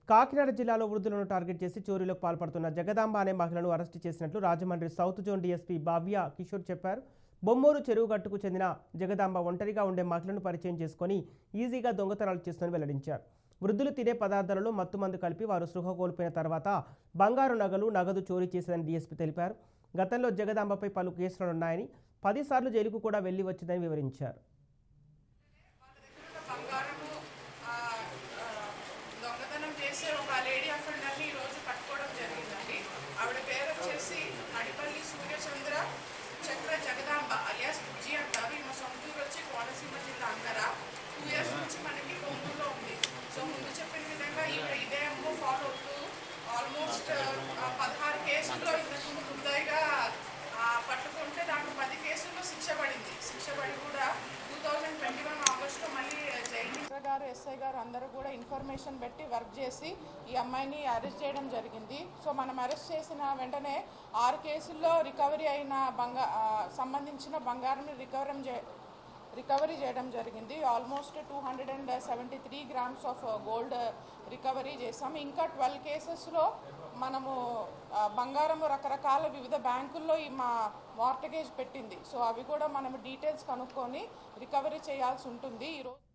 కాకినాడ జిల్లాలో వృద్ధులను టార్గెట్ చేసి చోరీలకు పాల్పడుతున్న జగదాంబ అనే మహిళను అరెస్టు చేసినట్లు Rajahmundry south zone DSP Bhavya Kishore చెప్పారు. బొమ్మూరు చెరువు గట్టుకు చెందిన జగదాంబ ఒంటరిగా ఉండే మహిళను పరిచయం చేసుకుని ఈజీగా దొంగతనాలు చేస్తుందని వెల్లడించారు. వృద్ధులు తినే పదార్థాలలో మత్తుమందు కలిపి వారు స్పృహ కోల్పోయిన తర్వాత బంగారు నగదు చోరీ చేసేదని డీఎస్పీ తెలిపారు. గతంలో జగదాంబపై పలు కేసులున్నాయని 10 సార్లు జైలుకు కూడా వెళ్లి వచ్చిందని వివరించారు. ఒక లేడీ అఫెండర్ని ఈరోజు పట్టుకోవడం జరిగిందండి. ఆవిడ పేరు వచ్చేసి నడిపల్లి సూర్యచంద్ర చక్ర జగదాంబ అలియాస్ బుజ్జి అంటారు. మా సొంతూరు వచ్చి కోనసీమ జిల్లా అంగర. 2 years నుంచి మనకి కొమ్మూరులో ఉంది. సో ముందు చెప్పిన విధంగా ఈవిడ ఇదే అమ్మో ఫాలో అవుతూ ఆల్మోస్ట్ 16 కేసుల్లో ఇంతకు ముందుగా పట్టుకుంటే దాంట్లో 10 కేసుల్లో శిక్ష పడి కూడా 2021 ఆగస్టులో మళ్ళీ జైలు గారు ఎస్ఐ గారు అందరూ కూడా ఇన్ఫర్మేషన్ పెట్టి వర్క్ చేసి ఈ అమ్మాయిని అరెస్ట్ చేయడం జరిగింది. సో మనం అరెస్ట్ చేసిన వెంటనే 6 కేసుల్లో రికవరీ అయిన సంబంధించిన బంగారం రికవరీ చేయడం జరిగింది. Almost 273 grams of gold recovery చేసాము. ఇంకా 12 కేసెస్లో మనము బంగారము రకరకాల వివిధ బ్యాంకుల్లో ఈ మా మార్టగేజ్ పెట్టింది. సో అవి కూడా మనము డీటెయిల్స్ కనుక్కొని రికవరీ చేయాల్సి ఉంటుంది. ఈరోజు